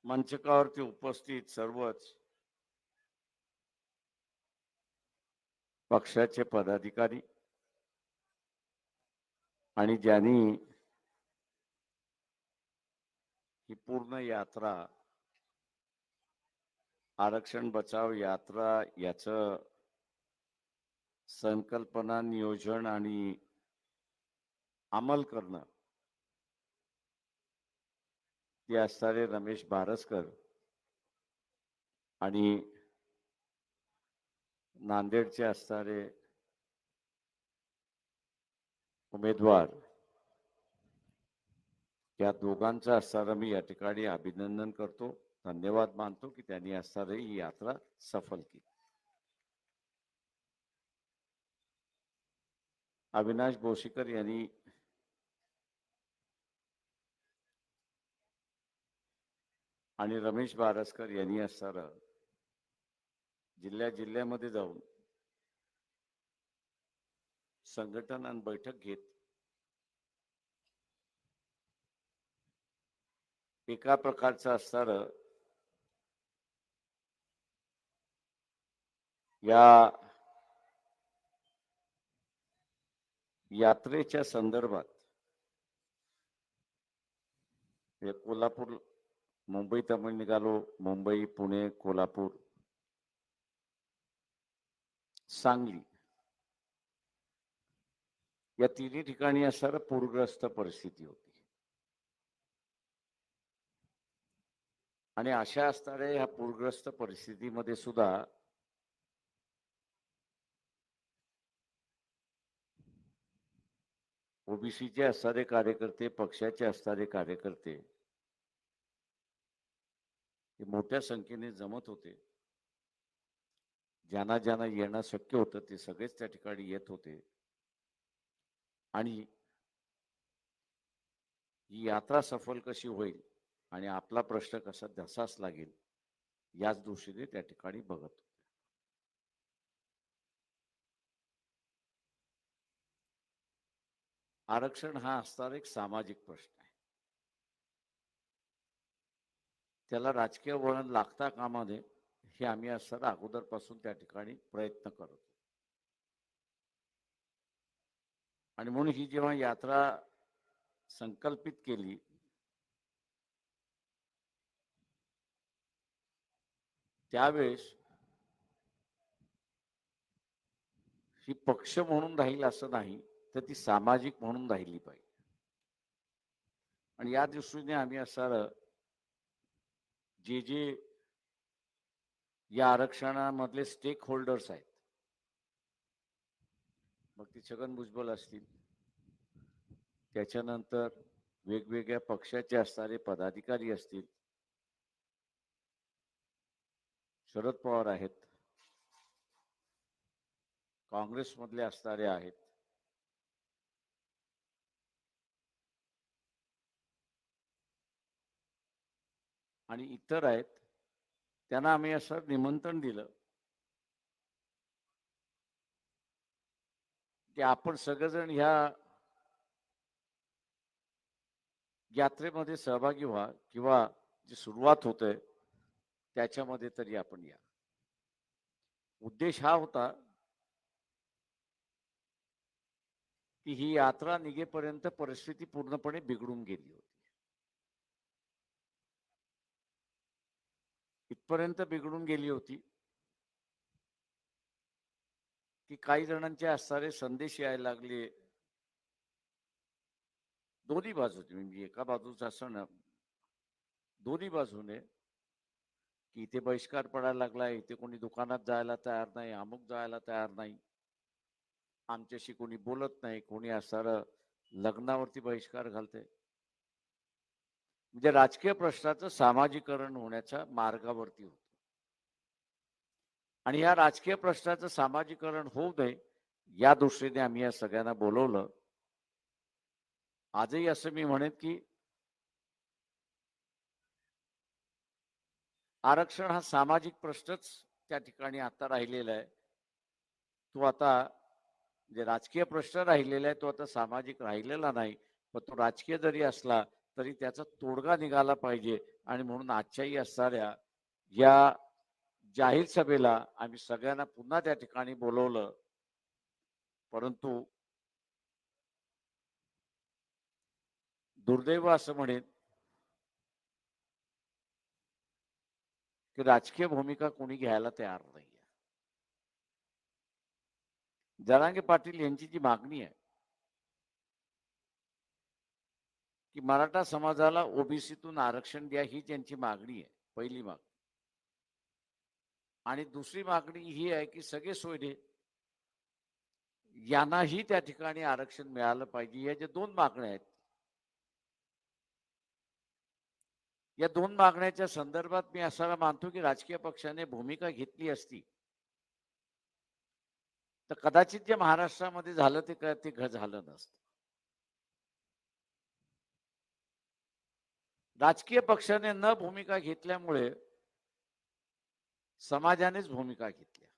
मंचकावरती उपस्थित सर्वच पक्षाचे पदाधिकारी आणि ज्यांनी ही पूर्ण यात्रा आरक्षण बचाव यात्रा याचं संकल्पना नियोजन आणि अंमल करणं ते असणारे रमेश बारसकर आणि नांदेडचे असणारे उमेदवार या दोघांचं असणारं मी या ठिकाणी अभिनंदन करतो, धन्यवाद मानतो की त्यांनी असणारी ही यात्रा सफल केली. अविनाश बोशीकर यांनी आणि रमेश बारसकर यांनी असणारं जिल्ह्यामध्ये जाऊन संघटन आणि बैठक घेत एका प्रकारचं असणारं या यात्रेच्या संदर्भात कोल्हापूर मुंबई तमिळ निघालो, मुंबई पुणे कोल्हापूर सांगली या तिन्ही ठिकाणी असणारं पूरग्रस्त परिस्थिती होती आणि अशा असणाऱ्या ह्या पूरग्रस्त परिस्थितीमध्ये सुद्धा ओबीसीचे असणारे कार्यकर्ते पक्षाचे असणारे कार्यकर्ते हे मोठ्या संख्येने जमत होते. ज्यांना ज्यांना येणं शक्य होतं ते सगळेच त्या ठिकाणी येत होते आणि ही यात्रा सफल कशी होईल आणि आपला प्रश्न कसा धसास लागेल याच दृष्टीने त्या ठिकाणी बघत होते. आरक्षण हा असणारा एक सामाजिक प्रश्न आहे. त्याला राजकीय वळण लागता कामा नये हे आम्ही असताना अगोदरपासून त्या ठिकाणी प्रयत्न करतो आणि म्हणून ही जेव्हा यात्रा संकल्पित केली त्यावेळेस ही पक्ष म्हणून राहील असं नाही तर ती सामाजिक म्हणून राहिली पाहिजे आणि या दृष्टीने आम्ही असणारं जे जे या आरक्षणामधले स्टेक होल्डर्स आहेत, मग ती छगन भुजबळ असतील, त्याच्यानंतर वेगवेगळ्या पक्षाचे असणारे पदाधिकारी असतील, शरद पवार आहेत, काँग्रेसमधले असणारे आहेत, आणि इतर आहेत, त्यांना आम्ही असं निमंत्रण दिलं की आपण सगळेजण ह्या यात्रेमध्ये सहभागी व्हा किंवा जी सुरुवात होते त्याच्यामध्ये तरी आपण या. उद्देश हा होता की ही यात्रा निघेपर्यंत परिस्थिती पूर्णपणे बिघडून गेली होती. इथपर्यंत बिघडून गेली होती की काही जणांचे असणारे संदेश यायला लागले दोन्ही बाजूने, म्हणजे एका बाजूचा असं ना दोन्ही बाजूने की इथे बहिष्कार पडायला लागला, इथे कोणी दुकानात जायला तयार नाही, अमुक जायला तयार नाही, आमच्याशी कोणी बोलत नाही, कोणी असणारं लग्नावरती बहिष्कार घालते, म्हणजे राजकीय प्रश्नाचं सामाजिकरण होण्याच्या मार्गावरती होतं आणि या राजकीय प्रश्नाचं सामाजिकरण होऊ नये या दृष्टीने आम्ही या सगळ्यांना बोलवलं. आजही असं मी म्हणेन की आरक्षण हा सामाजिक प्रश्नच त्या ठिकाणी आता राहिलेला आहे. तो आता जे राजकीय प्रश्न राहिलेला आहे तो आता सामाजिक राहिलेला नाही, पण तो राजकीय जरी असला तरी त्याचा तोडगा निघाला पाहिजे. आणि म्हणून आजच्याही असणाऱ्या या जाहीर सभेला आम्ही सगळ्यांना पुन्हा त्या ठिकाणी बोलवलं. परंतु दुर्दैव असं म्हणेन की राजकीय भूमिका कोणी घ्यायला तयार नाही. जरांगे पाटील यांची जी मागणी आहे की मराठा समाजाला ओबीसीतून आरक्षण द्या, ही त्यांची मागणी आहे, पहिली मागणी. आणि दुसरी मागणी ही आहे की सगळे सोयरे यांनाही त्या ठिकाणी आरक्षण मिळालं पाहिजे. या ज्या दोन मागण्या आहेत, या दोन मागण्याच्या संदर्भात मी असा मानतो की राजकीय पक्षाने भूमिका घेतली असती तर कदाचित जे महाराष्ट्रामध्ये झालं ते झालं नसतं. राजकीय पक्षाने न भूमिका घेतल्यामुळे समाजानेच भूमिका घेतल्या.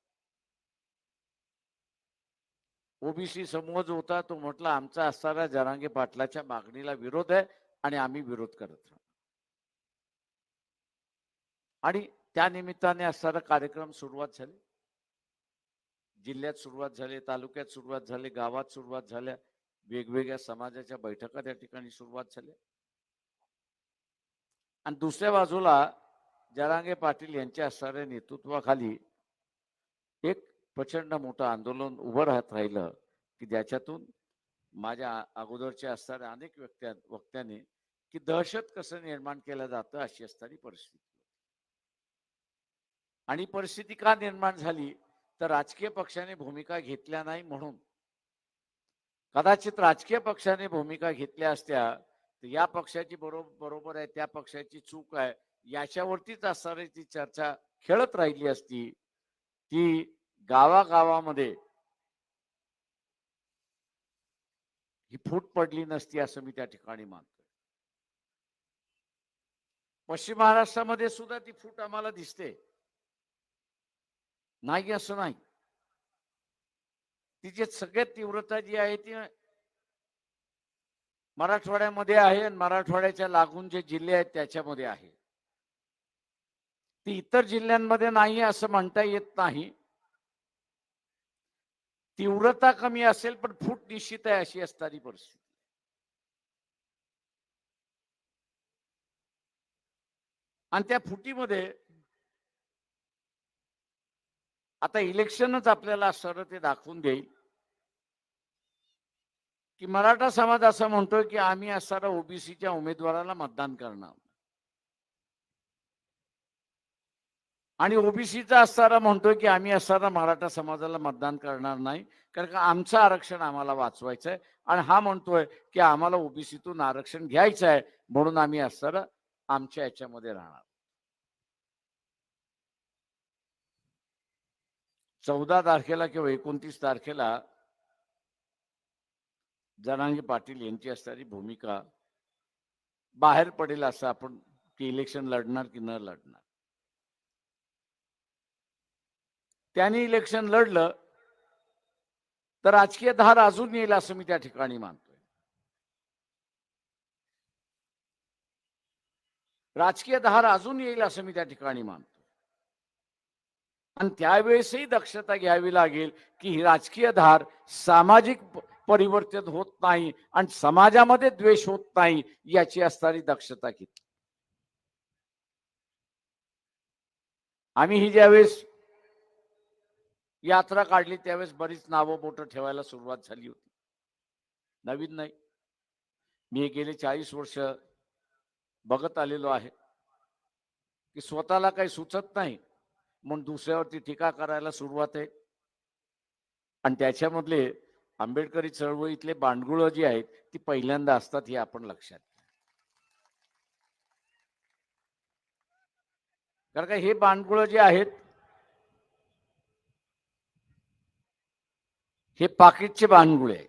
ओबीसी समूह जो होता तो म्हटला आमचा असणाऱ्या जरांगे पाटलाच्या मागणीला विरोध आहे आणि आम्ही विरोध करत राहू. आणि त्या निमित्ताने असणारा कार्यक्रम सुरुवात झाली. जिल्ह्यात सुरुवात झाली, तालुक्यात सुरुवात झाली, गावात सुरुवात झाल्या, वेगवेगळ्या समाजाच्या बैठका त्या ठिकाणी सुरुवात झाल्या. आणि दुसऱ्या बाजूला जरांगे पाटील यांच्या असणाऱ्या नेतृत्वाखाली एक प्रचंड मोठं आंदोलन उभं राहत राहिलं की ज्याच्यातून माझ्या अगोदरच्या असणाऱ्या अनेक वक्त्यांनी की दहशत कसं निर्माण केलं जातं अशी असणारी परिस्थिती. आणि परिस्थिती का निर्माण झाली तर राजकीय पक्षाने भूमिका घेतल्या नाही म्हणून. कदाचित राजकीय पक्षाने भूमिका घेतल्या असत्या तर या पक्षाची बरोबर आहे, त्या पक्षाची चूक आहे, याच्यावरतीच असणारी ती चर्चा खेळत राहिली असती. ती गावागावामध्ये ही फूट पडली नसती असं मी त्या ठिकाणी मानतो. पश्चिम महाराष्ट्रामध्ये सुद्धा ती फूट आम्हाला दिसते, नाही असं नाही. तिची सगळ्यात तीव्रता जी आहे ती मराठवाड्यामध्ये आहे आणि मराठवाड्याच्या लागून जे जिल्हे आहेत त्याच्यामध्ये आहे. ती इतर जिल्ह्यांमध्ये नाही असं म्हणता येत नाही. तीव्रता कमी असेल पण फूट निश्चित आहे अशी असणारी परिस्थिती. आणि त्या फुटीमध्ये आता इलेक्शनच आपल्याला सरळ ते दाखवून देईल की मराठा समाज असं म्हणतोय की आम्ही असणारा ओबीसीच्या उमेदवाराला मतदान करणार आणि ओबीसीचा असणारा म्हणतोय की आम्ही असणारा मराठा समाजाला मतदान करणार नाही, कारण का आमचं आरक्षण आम्हाला वाचवायचं आहे. आणि हा म्हणतोय की आम्हाला ओबीसीतून आरक्षण घ्यायचं आहे म्हणून आम्ही असणारा आमच्या याच्यामध्ये राहणार. 14 तारखेला किंवा 29 तारखेला जरांगे पाटील यांची असणारी भूमिका बाहेर पडेल असं आपण की इलेक्शन लढणार की न लढणार. त्यांनी इलेक्शन लढलं तर राजकीय धार अजून येईल असं मी त्या ठिकाणी मानतोय. राजकीय धार अजून येईल असं मी त्या ठिकाणी मानतो. आणि त्यावेळेसही दक्षता घ्यावी लागेल की ही राजकीय धार सामाजिक परिवर्तन होत नाही आणि समाजामध्ये द्वेष होत नाही याची असणारी दक्षता घेतली. आम्ही ही ज्यावेळेस यात्रा काढली त्यावेळेस बरीच नावं बोटं ठेवायला सुरुवात झाली होती. नवीन नाही, मी गेले 40 वर्ष बघत आलेलो आहे की स्वतःला काही सुचत नाही म्हणून दुसऱ्यावरती टीका करायला सुरुवात आहे. आणि त्याच्यामधले आंबेडकरी चळवळीतले बांडगुळ जी आहेत ती पहिल्यांदा असतात हे आपण लक्षात घ्या. कारण का हे बांडगुळ जे आहेत हे पाकिटचे बांडगुळे आहेत.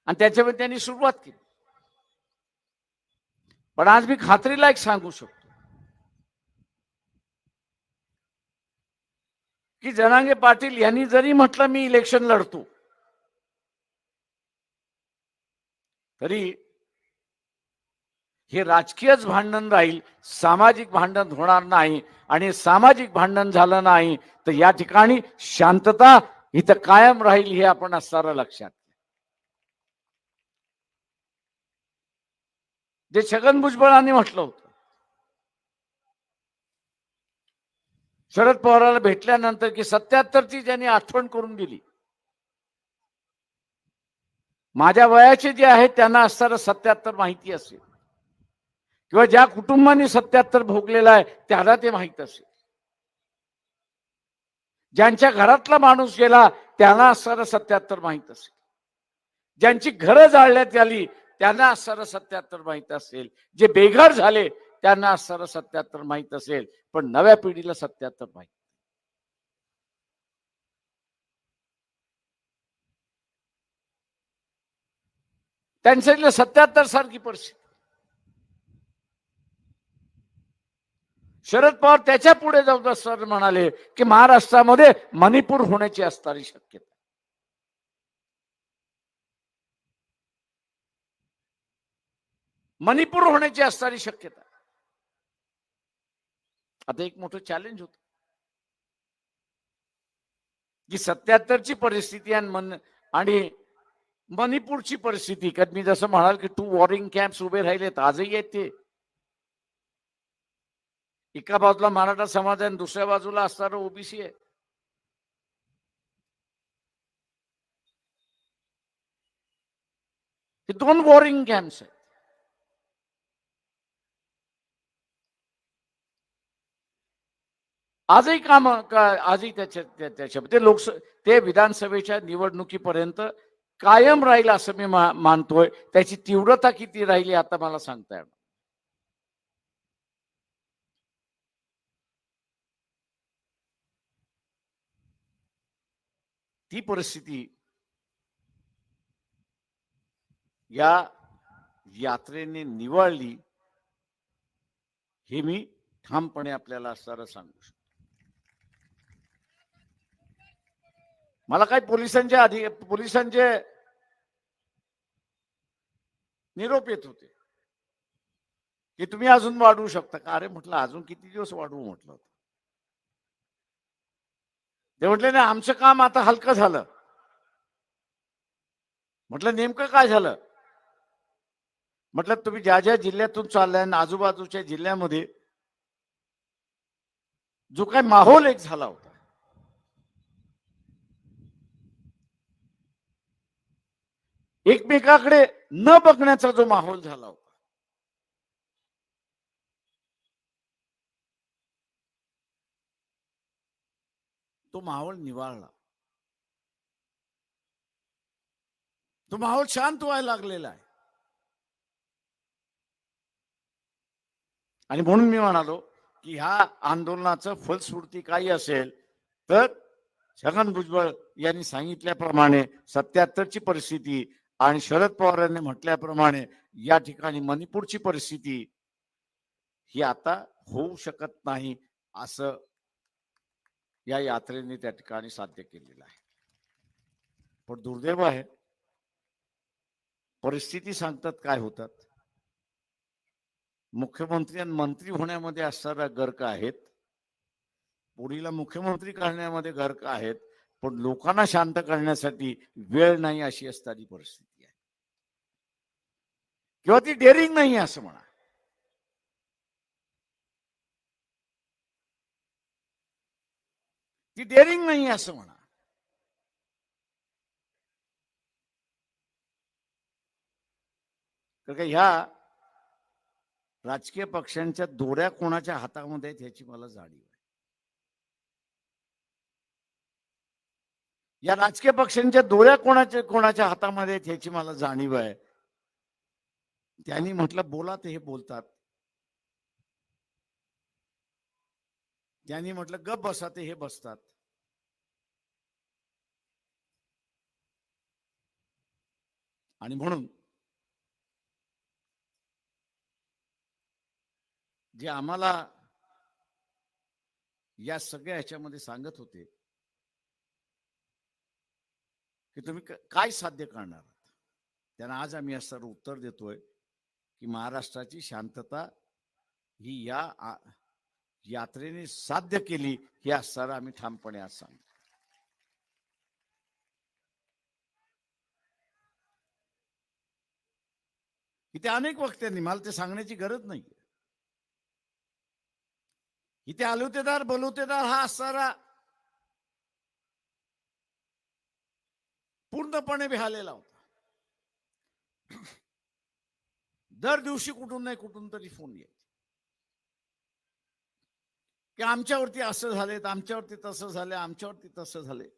आणि त्याच्यामध्ये त्यांनी सुरुवात केली. पण आज मी खात्रीला एक सांगू शकतो की जरांगे पाटील यांनी जरी म्हटलं मी इलेक्शन लढतो तरी हे राजकीयच भांडण राहील, सामाजिक भांडण होणार नाही. आणि सामाजिक भांडण झालं नाही तर या ठिकाणी शांतता इथं कायम राहील, हे आपण असणारं लक्षात. जे छगन भुजबळांनी म्हटलं होतं, शरद पवारांना भेटल्यानंतर की 77ची ज्यांनी आठवण करून दिली, माझ्या वयाचे जे आहेत त्यांना असणारं 77 माहिती असेल, किंवा ज्या कुटुंबांनी 77 भोगलेला आहे त्याला ते माहित असेल, ज्यांच्या घरातला माणूस गेला त्यांना असणारं 77 माहित असेल, ज्यांची घरं जाळण्यात आली त्यांना असणारं 77 माहित असेल, जे बेघर झाले त्यांना असणारं 77 माहित असेल, पण नव्या पिढीला 77 माहित. त्यांच्यातल्या 77 सारखी परिस्थिती. शरद पवार त्याच्या पुढे जाऊन सर म्हणाले की महाराष्ट्रामध्ये मणिपूर होण्याची असणारी शक्यता. मणिपूर होण्याची असणारी शक्यता. आता एक मोठं चॅलेंज होतं की 77ची परिस्थिती आणि मणिपूरची परिस्थिती. कारण मी जसं म्हणाल की 2 वॉरिंग कॅम्प्स उभे राहिलेत, आजही आहेत ते. एका बाजूला मराठा समाज आहे आणि दुसऱ्या बाजूला असणारं ओबीसी आहे. हे 2 वॉरिंग कॅम्प्स आहेत. आजही काम आजही त्याच्या ते विधानसभेच्या निवडणुकीपर्यंत कायम राहील असं मी मानतोय. त्याची तीव्रता किती राहिली आता मला सांगता येणार. ती परिस्थिती या यात्रेने निवळली हे मी ठामपणे आपल्याला असणारं सांगू शकतो. मला काही पोलिसांचे निरोप येत होते की तुम्ही अजून वाढवू शकता का. अरे म्हटलं अजून किती दिवस वाढवू म्हटलं. ते म्हटले नाही आमचं काम आता हलकं झालं. म्हटलं नेमकं काय झालं. म्हटलं तुम्ही ज्या ज्या जिल्ह्यातून चाललाय आजूबाजूच्या जिल्ह्यामध्ये जो काय माहोल एक झाला होता, एकमेकाकडे न बघण्याचा जो माहोल झाला होता, तो माहोल निवाळला. तो माहोल शांत व्हायला लागलेला आहे. आणि म्हणून मी म्हणालो की ह्या आंदोलनाचं फलश्रुती काही असेल तर छगन भुजबळ यांनी सांगितल्याप्रमाणे 77ची परिस्थिती आणि शरद पवार यांनी म्हटल्याप्रमाणे या ठिकाणी मणिपूरची परिस्थिती ही आता होऊ शकत नाही असं या यात्रेने त्या ठिकाणी साध्य केलेलं आहे. पण दुर्दैव आहे, परिस्थिती सांगतात काय होतात. मुख्यमंत्री आणि मंत्री होण्यामध्ये असणारा गर्क आहेत, पुढीला मुख्यमंत्री करण्यामध्ये गर्क आहेत, पण लोकांना शांत करण्यासाठी वेळ नाही अशी असणारी परिस्थिती आहे, किंवा ती डेअरिंग नाही असं म्हणा. ती डेअरिंग नाही असं म्हणा. तर ह्या राजकीय पक्षांच्या दोऱ्या कोणाच्या हातामध्ये आहेत ह्याची मला जाणीव आहे. या राजकीय पक्षांच्या दोऱ्या कोणाच्या हातामध्ये आहेत ह्याची मला जाणीव आहे. त्यांनी म्हटलं बोला ते हे बोलतात, त्यांनी म्हटलं गप बसा ते हे बसतात. आणि म्हणून जे आम्हाला या सगळ्या ह्याच्यामध्ये सांगत होते की तुम्ही काय साध्य करणार, त्यांना आज आम्ही असं उत्तर देतोय की महाराष्ट्राची शांतता ही या यात्रेने साध्य केली, हे असं आम्ही ठामपणे आज सांगतो. इथे अनेक वक्त्यांनी, मला ते सांगण्याची गरज नाही, इथे आलुतेदार बलुतेदार हा असणारा पूर्णपणे बिहालेला होता. दर दिवशी कुठून नाही कुठून तरी फोन यायचे की आमच्यावरती असं झाले, आमच्यावरती तसं झालं, आमच्यावरती तसं झाले.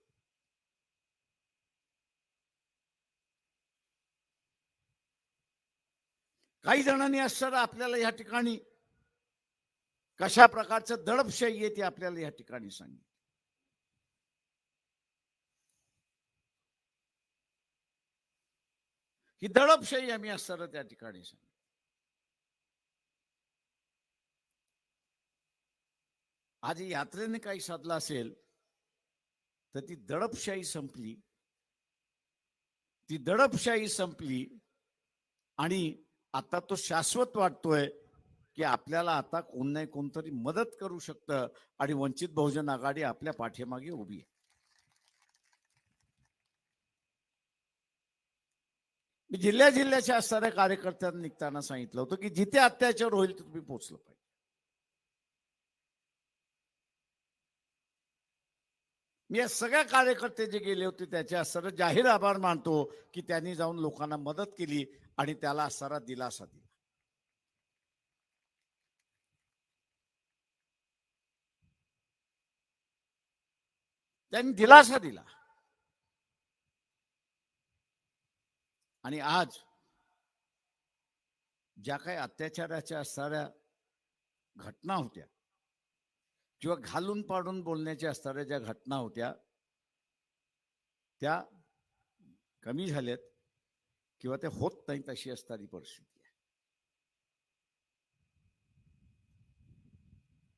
काही जणांनी असं आपल्याला या ठिकाणी कशा प्रकारचं दडपशाही आहे ते आपल्याला या ठिकाणी सांगितलं. ही दडपशाही आम्ही असं त्या ठिकाणी सांगितलं. आज यात्रेने काही साधलं असेल तर ती दडपशाही संपली, ती दडपशाही संपली आणि आता तो शाश्वत वाटतोय की आपल्याला आता कोण नाही कोणतरी मदत करू शकतं आणि वंचित बहुजन आघाडी आपल्या पाठीमागे उभी आहे. मी जिल्ह्याच्या असणाऱ्या कार्यकर्त्यांना निघताना सांगितलं होतं की जिथे अत्याचार होईल तिथे तुम्ही पोहोचलं पाहिजे. मी या सगळ्या कार्यकर्ते जे गेले होते त्याचे असणारा जाहीर आभार मानतो की त्यांनी जाऊन लोकांना मदत केली आणि त्याला असणारा दिलासा दिला. त्यांनी दिलासा दिला. आणि आज ज्या काही अत्याचाराच्या असणाऱ्या घटना होत्या किंवा घालून पाडून बोलण्याच्या असणाऱ्या ज्या घटना होत्या त्या कमी झाल्यात किंवा ते होत नाही तशी असणारी परिस्थिती आहे.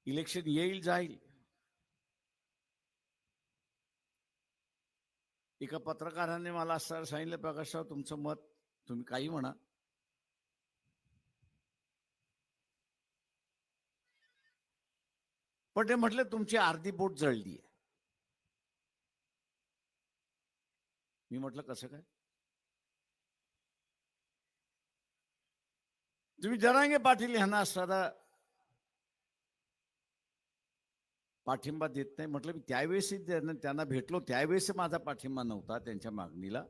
इलेक्शन येईल जाईल. एका पत्रकाराने मला असं सांगितलं, प्रकाशराव तुमचं मत तुम्ही काही म्हणा, पण ते म्हटलं तुमची अर्धी बोट जळली आहे. मी म्हटलं कसं काय? तुम्ही जरांगे पाटील यांना असणारा पाठिंबा देत नाही. म्हटलं मी त्यावेळेस त्यांना भेटलो, त्यावेळेस माझा पाठिंबा नव्हता त्यांच्या मागणीला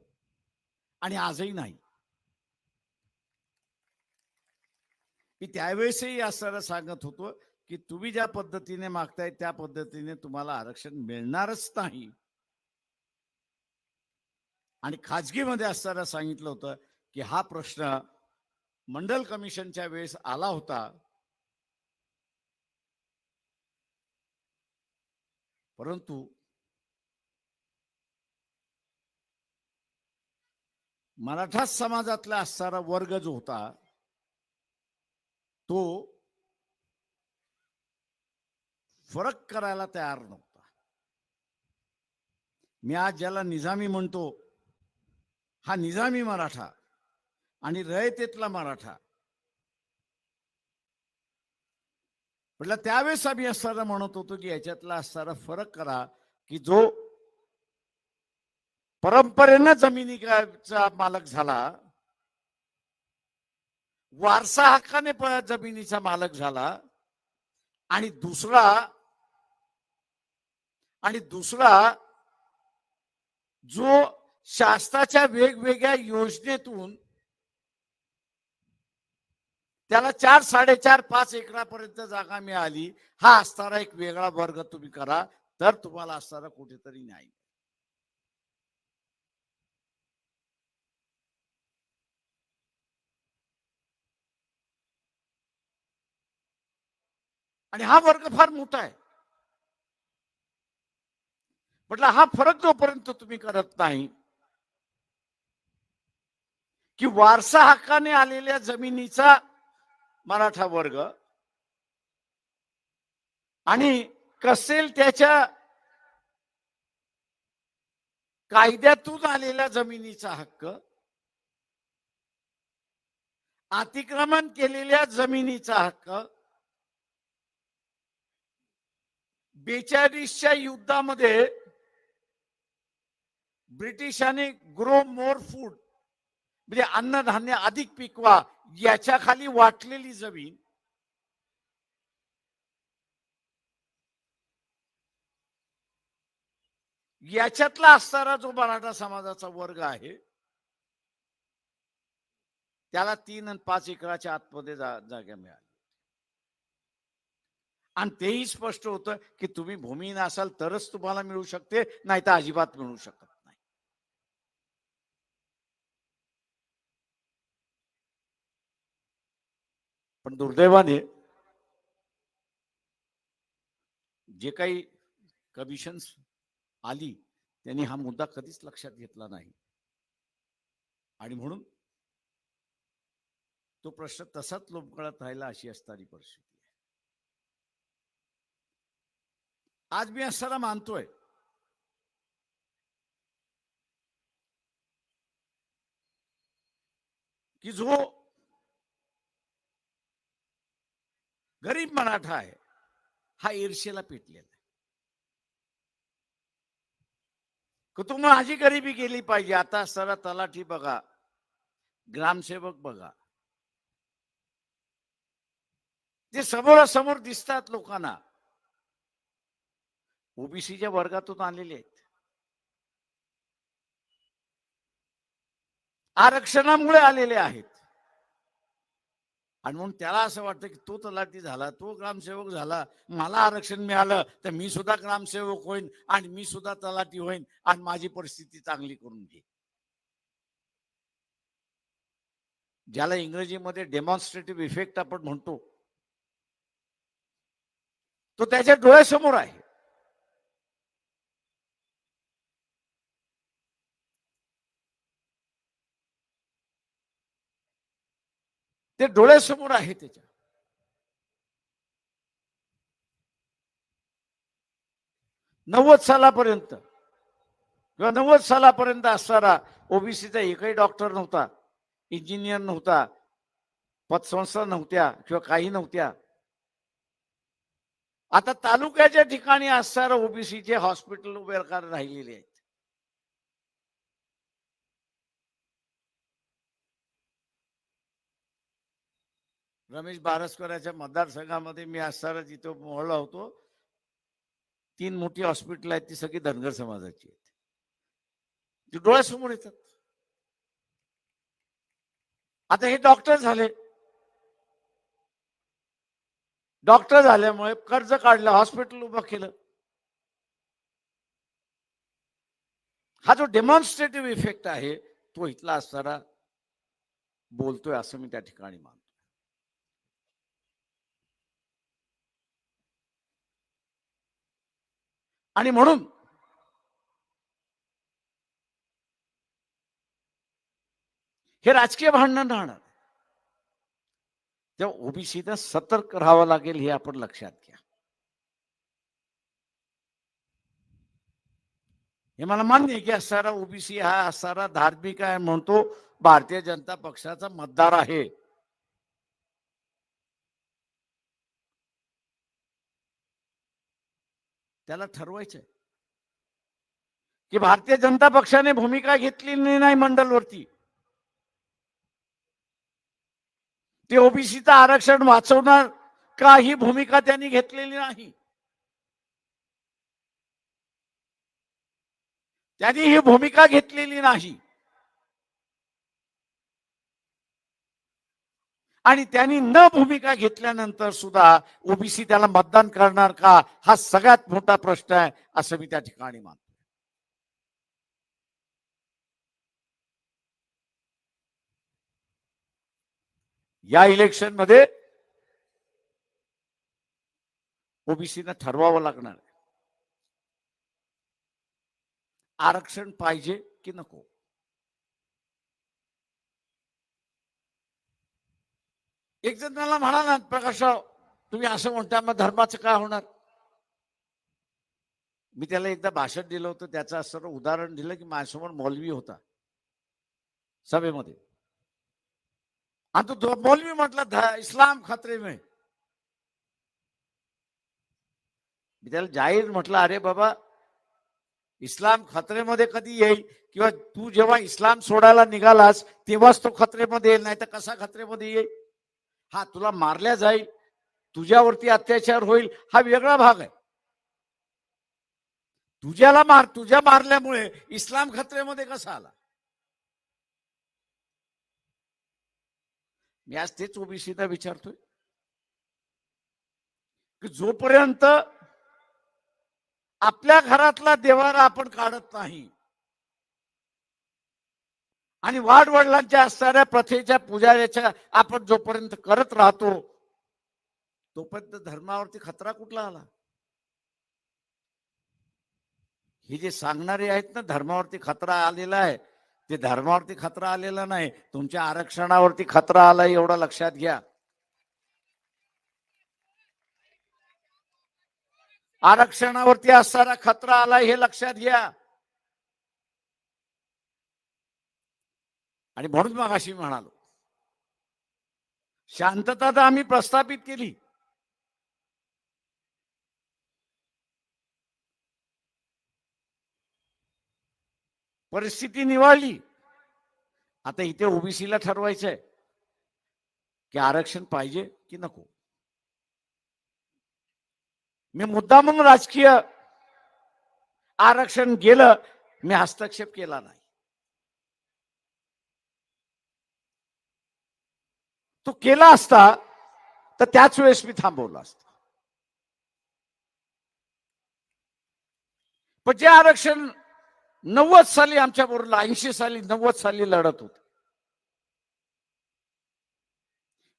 आणि आजही नाही. मी त्यावेळेसही असणारा सांगत होतो की तुम्ही ज्या पद्धतीने मागताय त्या पद्धतीने तुम्हाला आरक्षण मिळणारच नाही. आणि खाजगीमध्ये असताना सांगितलं होतं की हा प्रश्न मंडल कमिशनच्या वेळेस आला होता, परंतु मराठा समाजातला असणारा वर्ग जो होता तो फरक करायला तयार नव्हता. मी आज ज्याला निजामी म्हणतो हा निजामी मराठा आणि रयतेतला मराठा, म्हटलं त्यावेळेस आम्ही असताना म्हणत होतो की याच्यातला असणारा फरक करा की जो परंपरेनं जमिनीचा मालक झाला, वारसा हक्काने जमिनीचा मालक झाला, आणि दुसरा जो शासनाच्या वेगवेगळ्या योजनेतून त्याला 4, 4.5, 5 एकरापर्यंत जागा मिळाली, हा असणारा एक वेगळा वर्ग तुम्ही करा तर तुम्हाला असणारा कुठेतरी न्याय. आणि हा वर्ग फार मोठा आहे. म्हटलं हा फरक जोपर्यंत तुम्ही करत नाही की वारसा हक्काने आलेल्या जमिनीचा मराठा वर्ग आणि कसेल त्याच्या कायद्यातून आलेल्या जमिनीचा हक्क, अतिक्रमण केलेल्या जमिनीचा हक्क 42च्या युद्धामध्ये ब्रिटिशांनी ग्रो मोर फूड म्हणजे अन्नधान्य अधिक पिकवा याच्या खाली वाटलेली जमीन याच्यातला असणारा जो मराठा समाजाचा वर्ग आहे त्याला 3 आणि 5 एकराच्या आतमध्ये जागा मिळाली आणि तेही स्पष्ट होतं की तुम्ही भूमिहीन असाल तरच तुम्हाला मिळू शकते, नाही तर अजिबात मिळू शकत नाही. पण दुर्दैवाने जे काही कमिशन्स आली त्यांनी हा मुद्दा कधीच लक्षात घेतला नाही आणि म्हणून तो प्रश्न तसाच लोंबकळत राहिला अशी असणारी परिस्थिती आहे. आज मी असताना मानतोय की जो गरीब मराठा आहे हा ईर्षेला पेटलेला आहे. कुटुंब माझी गरिबी गेली पाहिजे. आता असताना तलाठी बघा, ग्रामसेवक बघा, जे समोरासमोर दिसतात लोकांना ओबीसीच्या वर्गातून आलेले आहेत. आरक्षणामुळे आलेले आहेत आणि म्हणून त्याला असं वाटतं की तो तलाठी झाला, तो ग्रामसेवक झाला, मला आरक्षण मिळालं तर मी सुद्धा ग्रामसेवक होईन आणि मी सुद्धा तलाठी होईन आणि माझी परिस्थिती चांगली करून घे. ज्याला इंग्रजीमध्ये डेमॉन्स्ट्रेटिव्ह इफेक्ट आपण म्हणतो तो त्याच्या डोळ्यासमोर आहे. ते डोळ्यासमोर आहे त्याच्या. 90 सालापर्यंत किंवा 90 सालापर्यंत असणारा ओबीसीचा एकही डॉक्टर नव्हता, इंजिनियर नव्हता, पतसंस्था नव्हत्या किंवा काही नव्हत्या. आता तालुक्याच्या ठिकाणी असणारे ओबीसीचे हॉस्पिटल उभे राहिलेले आहेत. रमेश बारसकरांच्या मतदारसंघामध्ये मी असताना जिथे मोहळा होतो 3 मोठी हॉस्पिटल आहेत, ती सगळी धनगर समाजाची आहेत. ती डोळ्यासमोर येतात. आता हे डॉक्टर झाले, डॉक्टर झाल्यामुळे कर्ज काढलं, हॉस्पिटल उभं केलं. हा जो डेमॉन्स्ट्रेटिव्ह इफेक्ट आहे तो इथला असणारा बोलतोय असं मी त्या ठिकाणी मानतो. आणि म्हणून हे राजकीय भांडण राहणार. तेव्हा ओबीसीला सतर्क राहावं लागेल हे आपण लक्षात घ्या. हे मला मान्य आहे की असणारा ओबीसी हा असणारा धार्मिक आहे म्हणतो भारतीय जनता पक्षाचा मतदार आहे. त्याला ठरवायचंय की भारतीय जनता पक्षाने भूमिका घेतलेली नाही मंडलवरती. ते ओबीसीचं आरक्षण वाचवणार का ही भूमिका त्यांनी घेतलेली नाही. त्यांनी ही भूमिका घेतलेली नाही आणि त्यांनी न भूमिका घेतल्यानंतर सुद्धा ओबीसी त्याला मतदान करणार का हा सगळ्यात मोठा प्रश्न आहे असं मी त्या ठिकाणी मानतो. या इलेक्शन मध्ये ओबीसीनं ठरवावं लागणार आरक्षण पाहिजे की नको. एक जण मला म्हणाला प्रकाशराव तुम्ही असं म्हणता मग धर्माचं काय होणार. मी त्याला एकदा भाषण दिलं होतं, त्याचं असं उदाहरण दिलं की माझ्यासमोर मौलवी होता सभेमध्ये आता तो मौलवी म्हटलं इस्लाम खतरे में, मी त्याला जाहीर म्हटलं, अरे बाबा इस्लाम खतरेमध्ये कधी येईल, किंवा तू जेव्हा इस्लाम सोडायला निघालास तेव्हाच तो खतरेमध्ये येईल, नाही तर कसा खतरेमध्ये येईल? हा, तुला मारल्या जाईल, तुझ्यावरती अत्याचार होईल, हा वेगळा भाग आहे. तुझ्या मारल्यामुळे इस्लाम खतरेमध्ये कसा आला? मी आज तेच ओबीसीला विचारतोय की जोपर्यंत आपल्या घरातला देवारा आपण काढत नाही आणि वाडवडिलांच्या असणाऱ्या प्रथेच्या पुजाऱ्याच्या आपण जोपर्यंत करत राहतो, तोपर्यंत धर्मावरती खतरा कुठला आला? हे जे सांगणारे आहेत ना धर्मावरती खतरा आलेला आहे, ते धर्मावरती खतरा आलेला नाही, तुमच्या आरक्षणावरती खतरा आला, एवढं लक्षात घ्या. आरक्षणावरती असणारा खतरा आला हे लक्षात घ्या. आणि म्हणून मग अशी म्हणालो, शांतता तर आम्ही प्रस्थापित केली, परिस्थिती निवळली. आता इथे ओबीसीला ठरवायचंय की आरक्षण पाहिजे की नको. मी मुद्दा म्हणून राजकीय आरक्षण गेलं, मी हस्तक्षेप केला नाही. तो केला असता तर त्याच वेळेस मी थांबवला असता. पण जे आरक्षण 90 साली आमच्या बरोबर, 80 साली 90 साली लढत होते,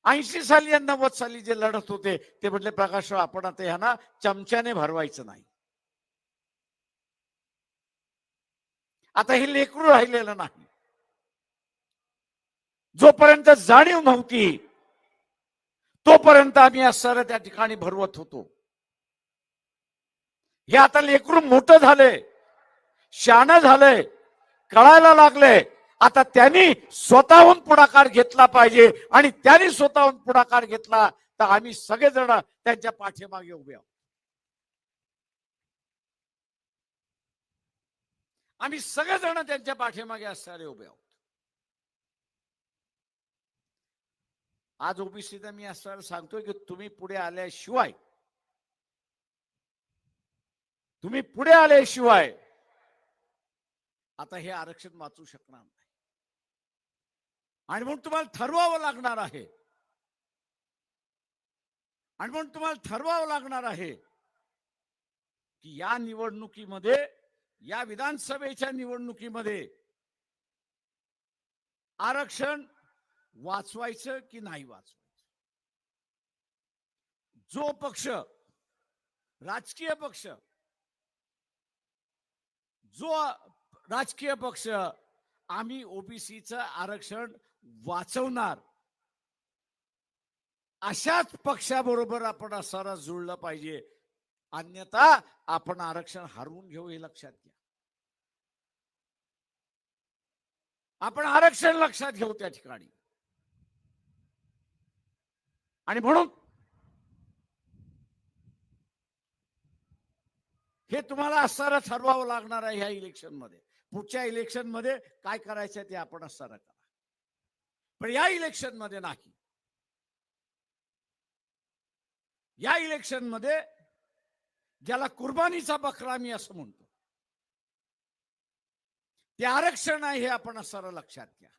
80 साली आणि 90 साली जे लढत होते ते म्हटले, प्रकाशराव आपण आता ह्यांना चमच्याने भरवायचं नाही. आता हे लेकरू राहिलेलं नाही. जोपर्यंत जाणीव नव्हती तोपर्यंत आम्ही असणाऱ्या त्या ठिकाणी भरवत होतो. हे आता लेकरू मोठं झाले, शहाणं झालंय, कळायला लागले, आता त्यांनी स्वतःहून पुढाकार घेतला पाहिजे, आणि त्यांनी स्वतःहून पुढाकार घेतला तर आम्ही सगळेजण त्यांच्या पाठीमागे उभे आहोत. आम्ही सगळेजण त्यांच्या पाठीमागे असणारे उभे आहोत. आज ओबीसीला मी असं सांगतोय की तुम्ही पुढे आल्याशिवाय आता हे आरक्षण वाचू शकणार नाही. आणि म्हणून तुम्हाला ठरवावं लागणार आहे, की या निवडणुकीमध्ये, या विधानसभेच्या निवडणुकीमध्ये आरक्षण वाचवायचं की नाही वाचवायचं. जो पक्ष, राजकीय पक्ष आम्ही ओबीसीचं आरक्षण वाचवणार, अशाच पक्षाबरोबर आपण असणारा जुळलं पाहिजे, अन्यथा आपण आरक्षण हरवून घेऊ हे लक्षात घ्या. आपण आरक्षण लक्षात घेऊ त्या ठिकाणी. आणि म्हणून हे तुम्हाला असणारा ठरवावं लागणार आहे ह्या इलेक्शन मध्ये. पुढच्या इलेक्शन मध्ये काय करायचं ते आपण असणारा करा, पण या इलेक्शन मध्ये नाही. या इलेक्शन मध्ये ज्याला कुर्बानीचा बकरा मी असं म्हणतो, ते आरक्षण आहे हे आपण असणारा लक्षात घ्या.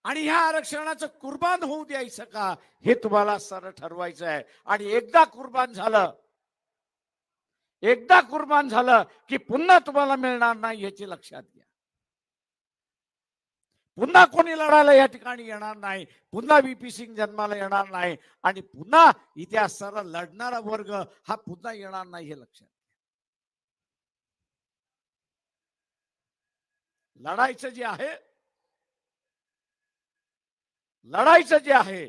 आणि ह्या आरक्षणाचं कुर्बान होऊ द्यायचं का हे तुम्हाला असणारा ठरवायचं आहे. आणि एकदा कुर्बान झालं की पुन्हा तुम्हाला मिळणार नाही याची लक्षात घ्या. पुन्हा कोणी लढायला या ठिकाणी येणार नाही, पुन्हा व्हीपी सिंग जन्माला येणार नाही, आणि पुन्हा इथे असणारा लढणारा वर्ग हा पुन्हा येणार नाही हे लक्षात घ्या. लढायचं जे आहे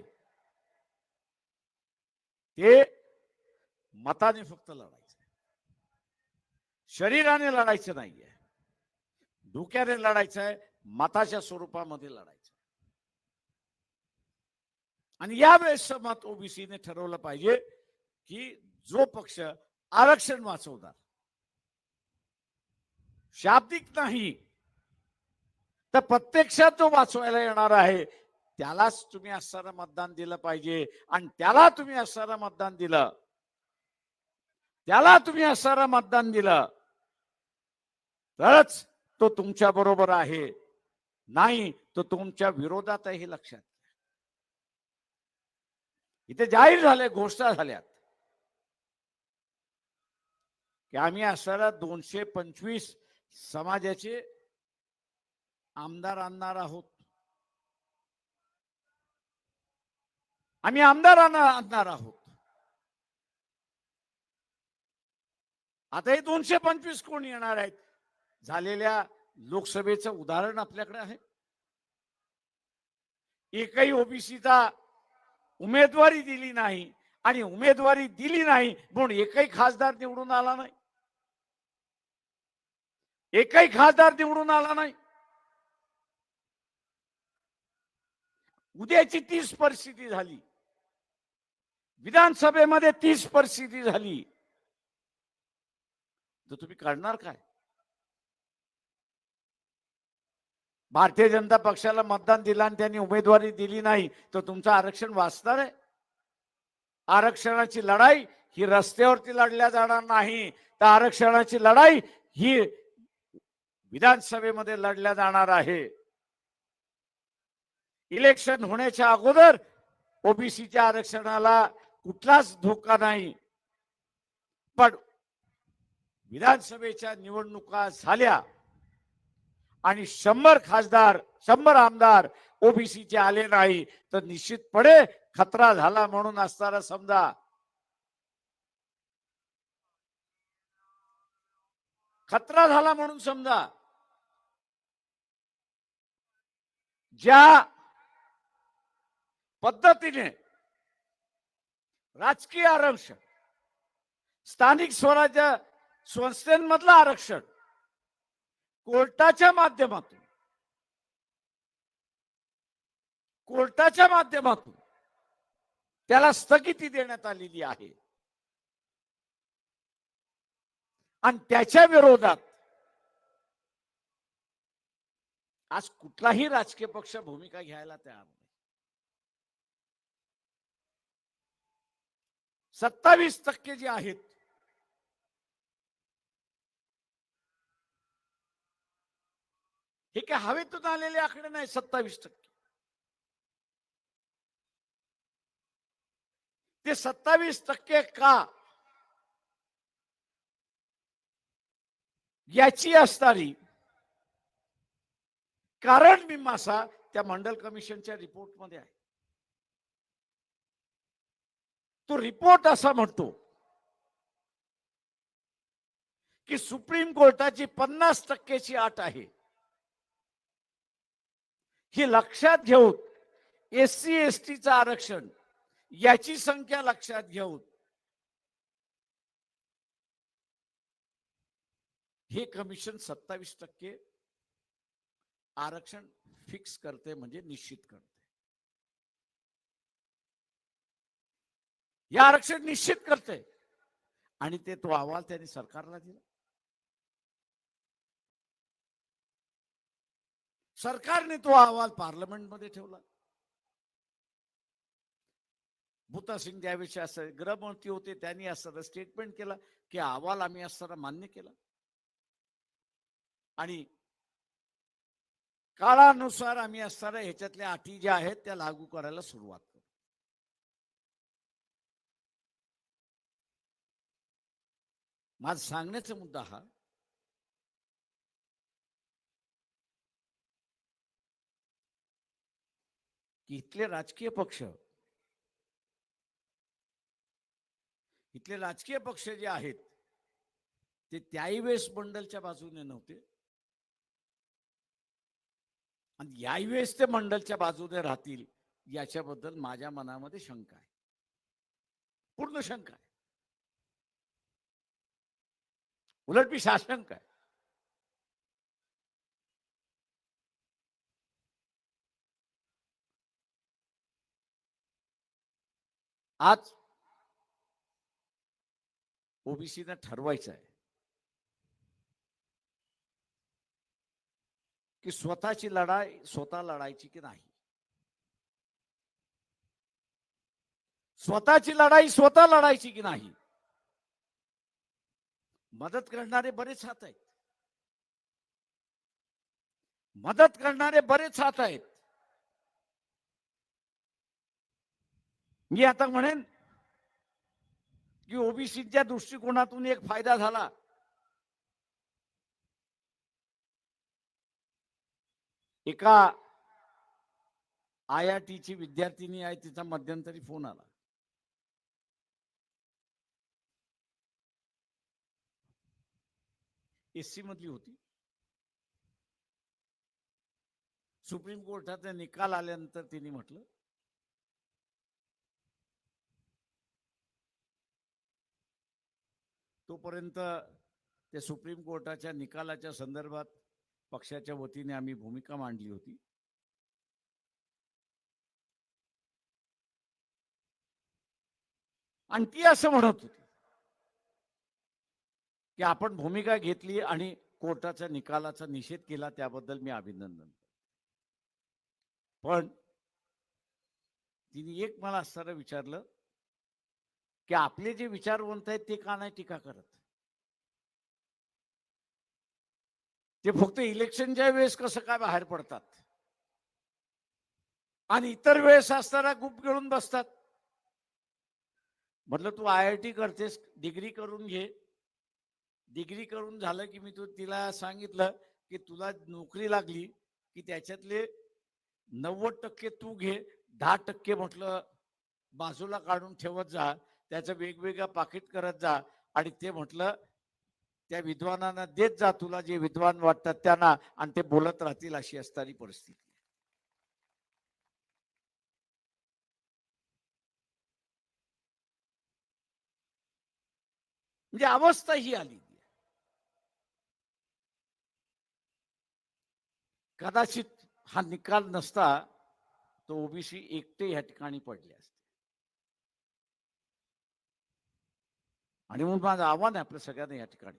ते मताने फक्त लढायचं, शरीराने लढायचं नाहीये, डोक्याने लढायचं आहे, मताच्या स्वरूपामध्ये लढायचं. आणि यावेळेसचं मत ओबीसीने ठरवलं पाहिजे की जो पक्ष आरक्षण वाचवणार, शाब्दिक नाही तर प्रत्यक्षात जो वाचवायला येणार आहे त्यालाच तुम्ही असणारं मतदान दिलं पाहिजे. आणि त्याला तुम्ही असणारं मतदान दिलं, त्याला तुम्ही असणारं मतदान दिलं तरच तो तुमच्या बरोबर आहे, नाही तो तुमच्या विरोधात आहे. हे लक्षात इथे जाहीर झाले, घोषणा झाल्यात की आम्ही असणाऱ्या 225 समाजाचे आमदार आणणार आहोत. आम्ही आमदार आणणार आहोत. आता हे 225 कोण येणार आहेत? झालेल्या लोकसभेचं उदाहरण आपल्याकडे आहे. एकही ओबीसीचा उमेदवारी दिली नाही आणि उमेदवारी दिली नाही म्हणून एकही खासदार निवडून आला नाही. एकही खासदार निवडून आला नाही. उद्याची तीच परिस्थिती झाली, विधानसभेमध्ये तीच परिस्थिती झाली तर तुम्ही करणार काय? भारतीय जनता पक्षाला मतदान दिलं आणि त्यांनी उमेदवारी दिली नाही तर तुमचं आरक्षण वाचणार आहे? आरक्षणाची लढाई ही रस्त्यावरती लढल्या जाणार नाही, तर आरक्षणाची लढाई ही विधानसभेमध्ये लढल्या जाणार आहे. इलेक्शन होण्याच्या अगोदर ओबीसीच्या आरक्षणाला कुठलाच धोका नाही, पण विधानसभेच्या निवडणुका झाल्या आणि 100 खासदार 100 आमदार ओबीसीचे आले नाही तर निश्चितपणे खतरा झाला म्हणून असताना समजा. खतरा झाला म्हणून समजा. ज्या पद्धतीने राजकीय आरक्षण, स्थानिक स्वराज्य संस्थांमधलं आरक्षण कोर्टाच्या माध्यमातून त्याला स्थगिती देण्यात आलेली आहे आणि त्याच्या विरोधात आज कुठलाही राजकीय पक्ष भूमिका घ्यायला तयार नाही. 27% जे आहेत हे काय हवेतून आलेले आकडे नाही. 27% ते 27% का याची असणारी कारण मीमांसा त्या मंडल कमिशनच्या रिपोर्टमध्ये आहे. तो रिपोर्ट असा म्हणतो की सुप्रीम कोर्टाची 50%ची अट आहे. ही लक्षात घेऊन एससी एसटीचं आरक्षण याची संख्या लक्षात घेऊन हे कमिशन 27% आरक्षण फिक्स करते, म्हणजे निश्चित करते. हे आरक्षण निश्चित करते आणि तो अहवाल त्यांनी सरकारला दिला. सरकारने तो अहवाल पार्लमेंटमध्ये ठेवला. भूतासिंग त्याविषयी असं गृहमंत्री होते, त्यांनी असं स्टेटमेंट केलं की अहवाल आम्ही असताना मान्य केला आणि काळानुसार आम्ही असताना ह्याच्यातल्या अटी ज्या आहेत त्या लागू करायला सुरुवात करू. माझा सांगण्याचा मुद्दा हा की इथले राजकीय पक्ष जे आहेत ते त्याही वेळेस मंडलच्या बाजूने नव्हते आणि याही वेळेस ते मंडलच्या बाजूने राहतील याच्याबद्दल माझ्या मनामध्ये शंका आहे, पूर्ण शंका आहे, उलट मी साशंक आहे. आज ओबीसीने ठरवायचं आहे की स्वतःची लढाई स्वतः लढायची की नाही. स्वतःची लढाई स्वतः लढायची की नाही. मदत करणारे बरेच हात आहेत. मदत करणारे बरेच हात आहेत. मी आता म्हणेन की ओबीसीच्या दृष्टिकोनातून एक फायदा झाला. एका IITची विद्यार्थिनी आहे, तिचा मध्यंतरी फोन आला. SC मधली होती. सुप्रीम कोर्टाचा निकाल आल्यानंतर तिने म्हटलं तोपर्यंत त्या सुप्रीम कोर्टाच्या निकालाच्या संदर्भात पक्षाच्या वतीने आम्ही भूमिका मांडली होती. आणि ती असं म्हणत होती की आपण भूमिका घेतली आणि कोर्टाच्या निकालाचा निषेध केला, त्याबद्दल मी अभिनंदन. पण तिने एक मला असताना विचारलं की आपले जे विचारवंत आहेत ते का नाही टीका करत. ते फक्त इलेक्शनच्या वेळेस कसं काय बाहेर पडतात आणि इतर वेळेस असताना गुप गिळून बसतात. म्हटलं तू IIT करतेस, डिग्री करून घे. डिग्री करून झालं की मी तिला सांगितलं की तुला नोकरी लागली की त्याच्यातले 90% तू घे, 10% म्हटलं बाजूला काढून ठेवत जा, त्याचं वेगवेगळं पाकिट करत जा आणि ते म्हटलं त्या विद्वानांना देत जा, तुला जे विद्वान वाटतात त्यांना, आणि ते बोलत राहतील, अशी असणारी परिस्थिती. म्हणजे अवस्था ही आली. कदाचित हा निकाल नसता तो ओबीसी एकटे या ठिकाणी पडले असते. आणि म्हणून माझं आव्हान आहे आपल्या सगळ्यांना या ठिकाणी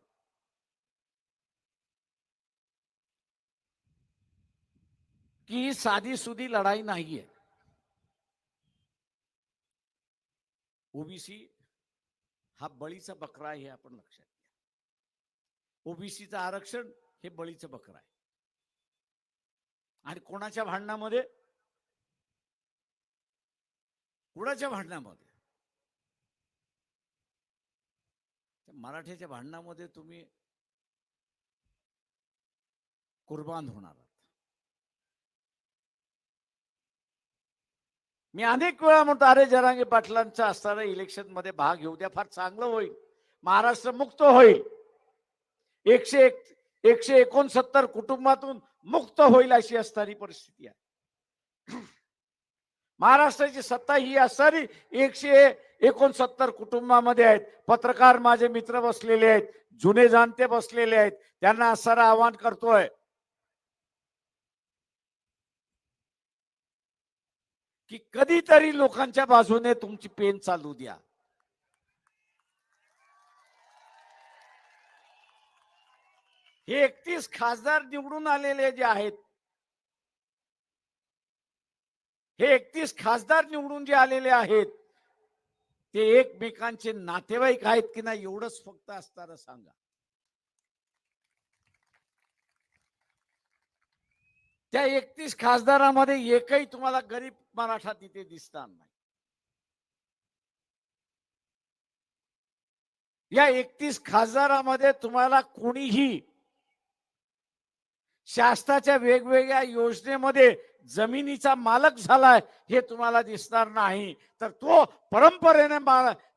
की साधी सुधी लढाई नाहीये. ओबीसी हा बळीचा बकरा आहे, हे आपण लक्षात घ्या. ओबीसीचं आरक्षण हे बळीचं बकरा आहे. आणि कोणाच्या भांडणामध्ये, कुणाच्या भांडणामध्ये, मराठ्याच्या भांडणामध्ये तुम्ही कुर्बान होणार. मी अनेक वेळा म्हणतो, अरे जरांगे पाटलांचा असताना इलेक्शन मध्ये भाग घेऊ द्या, फार चांगलं होईल, महाराष्ट्र मुक्त होईल, 169 कुटुंबातून मुक्त होईल, अशी असणारी परिस्थिती आहे. महाराष्ट्राची सत्ता ही असणारी 169 कुटुंबामध्ये आहेत. पत्रकार माझे मित्र बसलेले आहेत, जुने जाणते बसलेले आहेत, त्यांना असणारं आवाहन करतोय की कधीतरी लोकांच्या बाजूने तुमची पेन चालू द्या. हे 31 खासदार निवडून आलेले जे आहेत, हे 31 खासदार निवडून जे आलेले आहेत, ते एकमेकांचे नातेवाईक आहेत की नाही, एवढंच फक्त असताना सांगा. त्या 31 खासदारामध्ये एकही तुम्हाला गरीब मराठा तिथे दिसणार नाही. या 31 खासदारामध्ये तुम्हाला कोणीही शासनाच्या वेगवेगळ्या योजनेमध्ये जमिनीचा मालक झालाय हे तुम्हाला दिसणार नाही, तर तो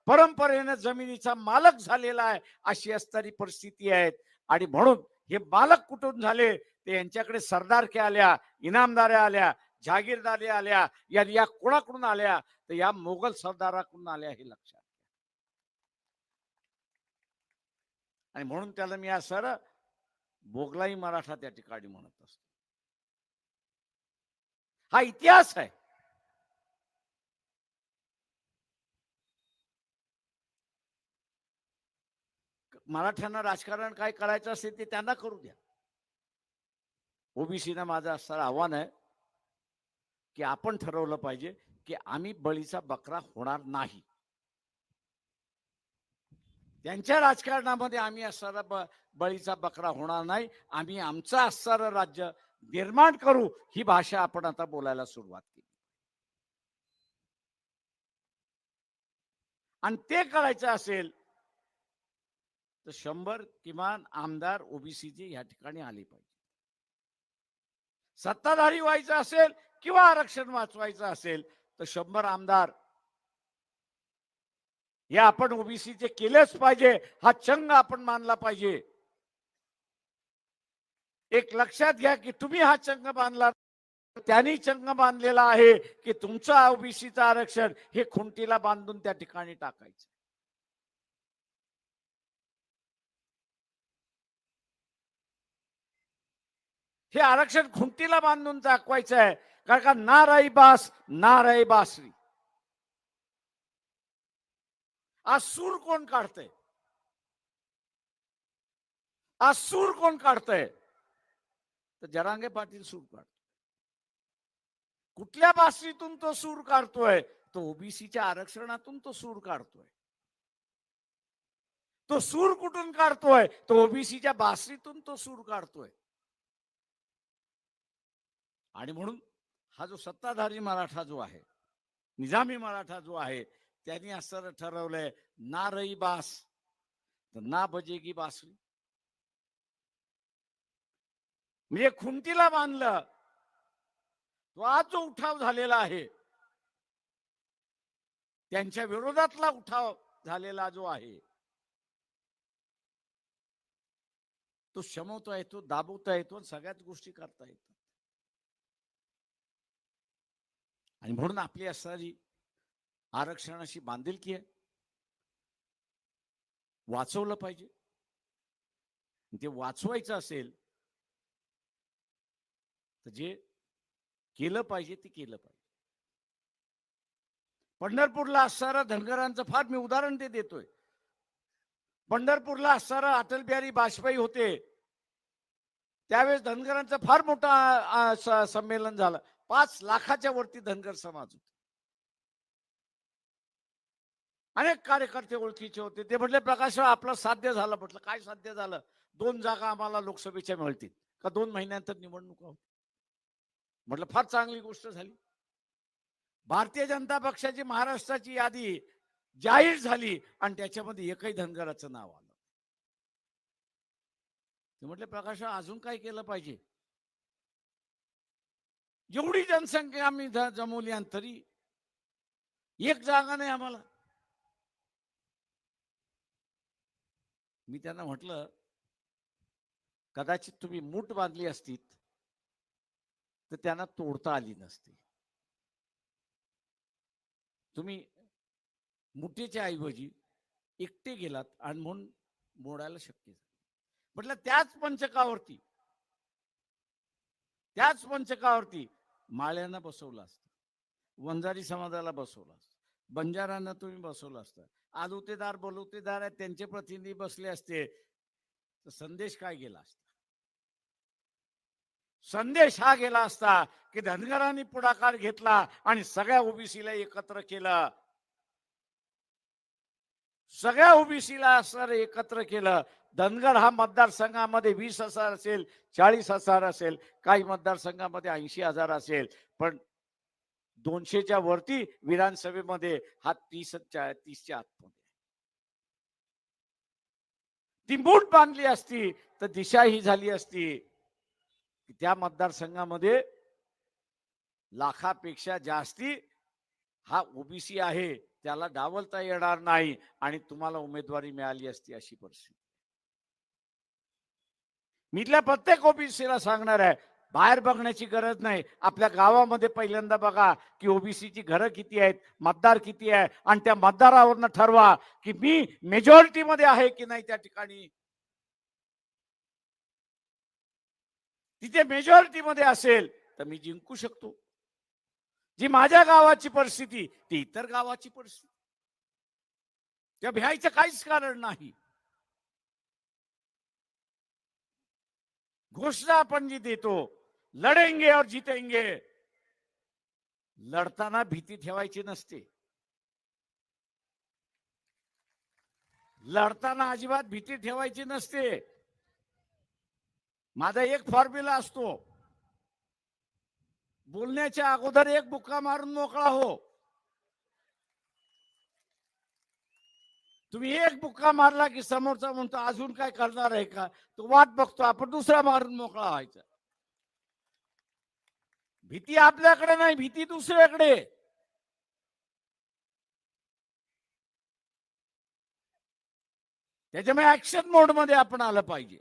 परंपरेने जमिनीचा मालक झालेला आहे, अशी असणारी परिस्थिती आहे. आणि म्हणून हे मालक कुठून झाले, ते यांच्याकडे सरदारक्या आल्या, इनामदाऱ्या आल्या, जहागीरदारी आल्या, या कोणाकडून आल्या, तर या मोगल सरदाराकडून आल्या, हे लक्षात. आणि म्हणून त्याला मी असं बोगलाई मराठा त्या ठिकाणी म्हणत असतो. हा इतिहास आहे. मराठ्यांना राजकारण काय करायचं असेल ते त्यांना करू द्या. ओबीसीना माझं असणारं आव्हान आहे की आपण ठरवलं पाहिजे की आम्ही बळीचा बकरा होणार नाही. त्यांच्या राजकारणामध्ये आम्ही असणारा बळीचा बकरा होणार नाही. आम्ही आमचं असणारं राज्य निर्माण करू, ही भाषा आपण आता बोलायला सुरुवात केली. आणि ते करायचं असेल तर 100 किमान आमदार ओबीसीचे या ठिकाणी आले पाहिजे. सत्ताधारी व्हायचं असेल किंवा आरक्षण वाचवायचं असेल तर 100 आमदार हे आपण ओबीसीचे केलेच पाहिजे. हा चंग आपण मानला पाहिजे. एक लक्षात घ्या की तुम्ही हा चंग बांधला, त्यांनी चंग बांधलेला आहे की तुमचं ओबीसीचं आरक्षण हे खुंटीला बांधून त्या ठिकाणी टाकायचं. हे आरक्षण खुंटीला बांधून दाखवायचं आहे. कारण का ना राई बास ना राई बासरी. आज सूर कोण काढतंय? आज सूर कोण काढतंय? तर जरांगे पाटील सूर काढतो. कुठल्या बासरीतून तो सूर काढतोय? तो ओबीसीच्या आरक्षणातून तो सूर काढतोय. तो सूर कुठून काढतोय? तो ओबीसीच्या बासरीतून तो सूर काढतोय. आणि म्हणून हा जो सत्ताधारी मराठा जो आहे, निजामी मराठा जो आहे, त्यांनी असं ठरवलंय ना रई बास तर ना बजेगी बासरी. म्हणजे खुंटीला बांधलं. तो आज जो उठाव झालेला आहे, त्यांच्या विरोधातला उठाव झालेला जो आहे, तो शमवता येतो, दाबवता येतो, सगळ्याच गोष्टी करता येतात. आणि म्हणून आपली असणारी आरक्षणाशी बांधिलकी आहे. वाचवलं पाहिजे. ते वाचवायचं असेल तर जे केलं पाहिजे ते केलं पाहिजे. पंढरपूरला असणारा धनगरांचं फार मी उदाहरण ते देतोय. पंढरपूरला असणारा अटल बिहारी वाजपेयी होते, त्यावेळेस धनगरांचं फार मोठा संमेलन झालं. 5 लाखाच्या वरती धनगर समाज होता. अनेक कार्यकर्ते ओळखीचे होते. ते म्हटले प्रकाशराव आपलं साध्य झालं. म्हटलं काय साध्य झालं? 2 जागा आम्हाला लोकसभेच्या मिळतील का 2 महिन्यानंतर निवडणुका होतील. म्हटलं फार चांगली गोष्ट झाली. भारतीय जनता पक्षाची महाराष्ट्राची यादी जाहीर झाली आणि त्याच्यामध्ये एकही धनगराचं नाव आलं. ते म्हटले प्रकाशराव अजून काय केलं पाहिजे? एवढी जनसंख्या आम्ही जमवली आणि तरी एक जागा नाही आम्हाला. मी त्यांना म्हटलं कदाचित तुम्ही मूठ बांधली असती तर त्यांना तोडता आली नसती. तुम्ही मुठीच्या ऐवजी एकटे गेलात आणि म्हणून मोडायला शक्य झालं. म्हटलं त्याच पंचकावरती माळ्यांना बसवलं असतं, वंजारी समाजाला बसवलं असतं, बंजारांना तुम्ही बसवलं असतं, आलुतेदार बलुतेदार आहेत त्यांचे प्रतिनिधी बसले असते तर संदेश काय गेला असता? संदेश हा गेला असता की धनगरांनी पुढाकार घेतला आणि सगळ्या ओबीसीला एकत्र केलं. सगळ्या ओबीसीला असणार एकत्र केलं. धनगर हा मतदारसंघामध्ये 20,000 असेल, 40,000 असेल, काही मतदारसंघामध्ये 80,000 असेल, पण 200च्या वरती विधानसभेमध्ये हा 30च्या आतमध्ये. ती मूठ बांधली असती तर दिशा ही झाली असती की त्या मतदारसंघामध्ये लाखापेक्षा जास्ती हा ओबीसी आहे, त्याला डावलता येणार नाही आणि तुम्हाला उमेदवारी मिळाली असती अशी परिस्थिती. मी इथल्या प्रत्येक ओबीसीला सांगणार आहे, बाहेर बघण्याची गरज नाही. आपल्या गावामध्ये पहिल्यांदा बघा की ओबीसीची घरं किती आहेत, मतदार किती आहे आणि त्या मतदारावरनं ठरवा की मी मेजॉरिटीमध्ये आहे की नाही. त्या ठिकाणी तिथे मेजॉरिटीमध्ये असेल तर मी जिंकू शकतो. जी माझ्या गावाची परिस्थिती ती इतर गावाची परिस्थिती, त्या भ्यायचं काहीच कारण नाही. घोषणा आपण जी देतो, लढेंगे और जीतेंगे, लढताना भीती ठेवायची नसते. लढताना अजिबात भीती ठेवायची नसते. माझा एक फॉर्म्युला असतो, बोलण्याच्या अगोदर एक बुक्का मारून मोकळा हो. तुम्ही एक बुक्का मारला की समोरचा म्हणतो अजून काय करणार आहे का, तो वाट बघतो, आपण दुसरा मारून मोकळा व्हायचा. भीती आपल्याकडे नाही, भीती दुसऱ्याकडे. त्याच्यामुळे ऍक्शन मोड मध्ये आपण आलं पाहिजे.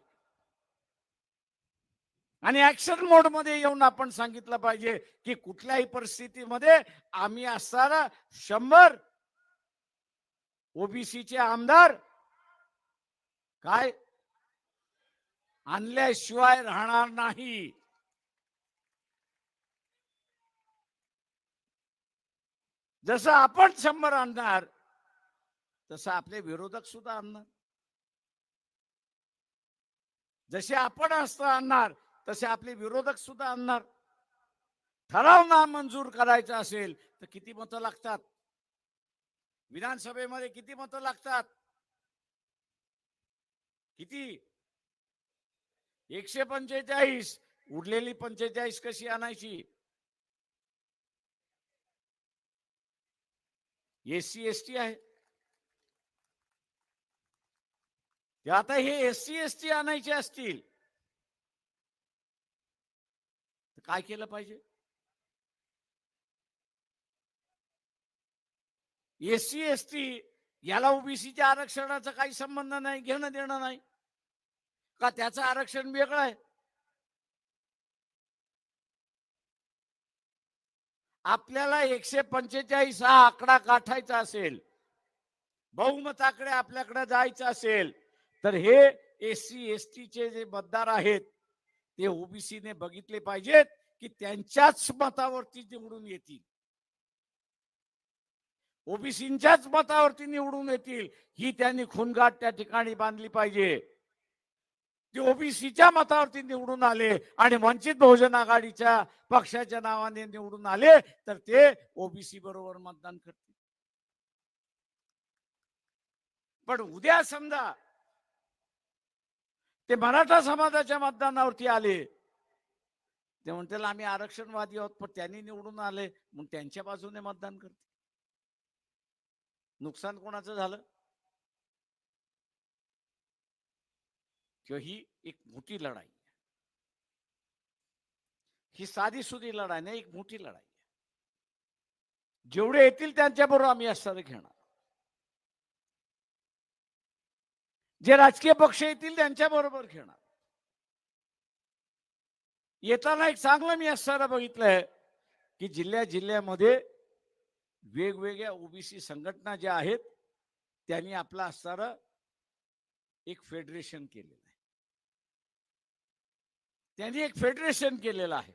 आणि ऍक्शन मोड मध्ये येऊन आपण सांगितलं पाहिजे की कुठल्याही परिस्थितीमध्ये आम्ही असताना 100 ओबीसीचे आमदार काय आणल्याशिवाय राहणार नाही. जसं आपण 100 आणणार तसं आपले विरोधक सुद्धा आणणार. जसे आपण असं आणणार तसे आपले विरोधक सुद्धा आणणार. ठराव नामंजूर करायचा असेल तर किती मतं लागतात? विधानसभेमध्ये किती मतं लागतात? किती? 145. उरलेली 45 कशी आणायची? एससी एसटी आहे. आता हे एससी एसटी आणायचे असतील तर काय केलं पाहिजे? एससी एसटी याला ओबीसीच्या आरक्षणाचा काही संबंध नाही, घेणं देणं नाही का? त्याचं आरक्षण वेगळं आहे. आपल्याला 145 हा आकडा गाठायचा असेल, बहुमताकडे आपल्याकडे जायचं असेल, तर हे एससी एसटीचे जे मतदार आहेत ते ओबीसीने बघितले पाहिजेत की त्यांच्याच मतावरती निवडून येतील, ओबीसींच्याच मतावरती निवडून येतील, ही त्यांनी खुणगाठ त्या ठिकाणी बांधली पाहिजे. ते ओबीसीच्या मतावरती निवडून आले आणि वंचित बहुजन आघाडीच्या पक्षाच्या नावाने निवडून आले तर ते ओबीसी बरोबर मतदान करतील. पण उद्या समजा ते मराठा समाजाच्या मतदानावरती आले, ते म्हणतील आम्ही आरक्षणवादी आहोत, पण त्यांनी निवडून आले म्हणून त्यांच्या बाजूने मतदान करतील. नुकसान कोणाचं झालं? किंवा ही एक मोठी लढाई, ही साधी सुधी लढाई नाही, एक मोठी लढाई. जेवढे येतील त्यांच्याबरोबर आम्ही असणारे घेणार, जे राजकीय पक्ष येतील त्यांच्या बरोबर घेणार. येताना एक चांगलं मी असणारा बघितलंय की जिल्ह्यामध्ये वेगवेगळ्या ओबीसी संघटना ज्या आहेत त्यांनी आपलं असणारं एक फेडरेशन केलेलं आहे. त्यांनी एक फेडरेशन केलेलं आहे.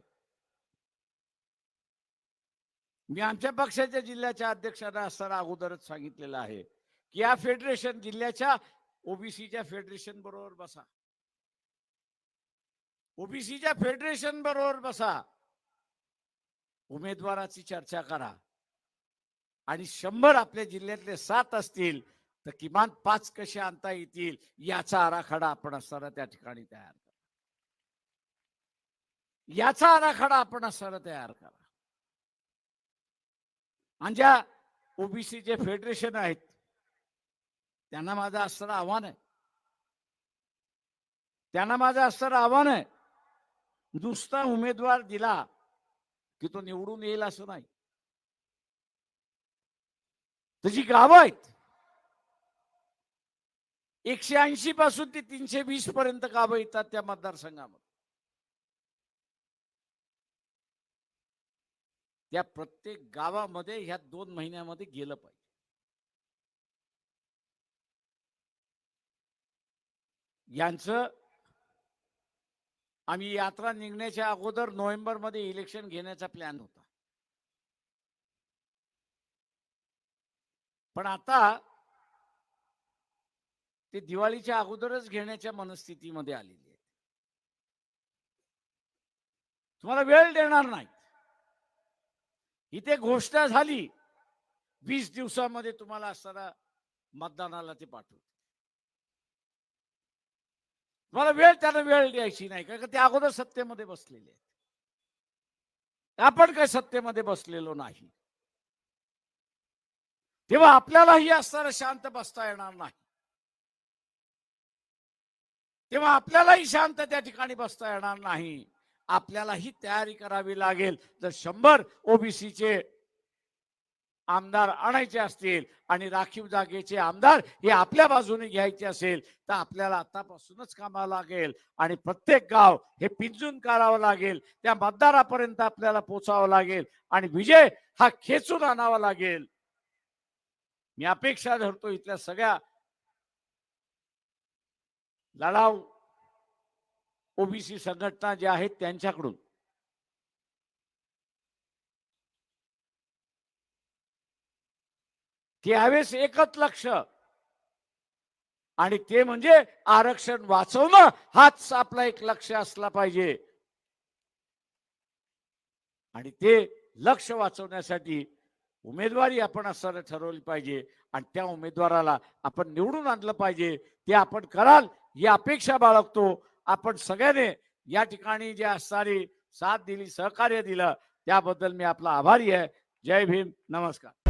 मी आमच्या पक्षाच्या जिल्ह्याच्या अध्यक्षांना असताना अगोदरच सांगितलेलं आहे की या फेडरेशन जिल्ह्याच्या ओबीसीच्या फेडरेशन बरोबर बसा, ओबीसीच्या फेडरेशन बरोबर बसा, उमेदवाराची चर्चा करा आणि 100 आपल्या जिल्ह्यातले 7 असतील तर किमान 5 कसे आणता येतील याचा आराखडा आपण असताना त्या ठिकाणी तयार करा. याचा आराखडा आपण असताना तयार करा. आणि ज्या ओबीसीचे फेडरेशन आहेत त्यांना माझं असणारं आव्हान आहे, नुसता उमेदवार दिला की तो निवडून येईल असं नाही. त्याची गावं आहेत, 180 पासून ते 320 पर्यंत गावं येतात त्या मतदारसंघामध्ये. त्या प्रत्येक गावामध्ये ह्या 2 महिन्यामध्ये गेलं पाहिजे. यांचं आम्ही यात्रा निघण्याच्या अगोदर नोव्हेंबरमध्ये इलेक्शन घेण्याचा प्लॅन होता, पण आता ते दिवाळीच्या अगोदरच घेण्याच्या मनस्थितीमध्ये आलेली आहे. तुम्हाला वेळ देणार नाही. इथे घोषणा झाली 20 दिवसामध्ये तुम्हाला असताना मतदानाला ते पाठवू. तुम्हाला त्यांना वेळ द्यायची नाही, कारण ते अगोदर सत्तेमध्ये बसलेले आहेत. आपण काही सत्तेमध्ये बसलेलो नाही. तेव्हा आपल्यालाही असताना शांत बसता येणार नाही. तेव्हा आपल्यालाही शांत त्या ठिकाणी बसता येणार नाही. आपल्यालाही तयारी करावी लागेल. जर 100 ओबीसीचे आमदार आणायचे असतील आणि राखीव जागेचे आमदार हे आपल्या बाजूने घ्यायचे असेल तर आपल्याला आतापासूनच कामावं लागेल आणि प्रत्येक गाव हे पिंजून काढावं लागेल. त्या मतदारापर्यंत आपल्याला पोहोचावं लागेल आणि विजय हा खेचून आणावा लागेल. मी अपेक्षा धरतो इथल्या सगळ्या लढाऊ ओबीसी संघटना ज्या आहेत त्यांच्याकडून. त्यावेळेस एकच लक्ष आणि ते म्हणजे आरक्षण वाचवणं हाच आपला एक लक्ष असला पाहिजे. आणि ते लक्ष वाचवण्यासाठी उमेदवारी आपण असताना ठरवली पाहिजे आणि त्या उमेदवाराला आपण निवडून आणलं पाहिजे. ते आपण कराल ही अपेक्षा बाळगतो. आपण सगळ्यांनी या ठिकाणी जे असणारी साथ दिली, सहकार्य दिलं त्याबद्दल मी आपला आभारी आहे. जय भीम, नमस्कार.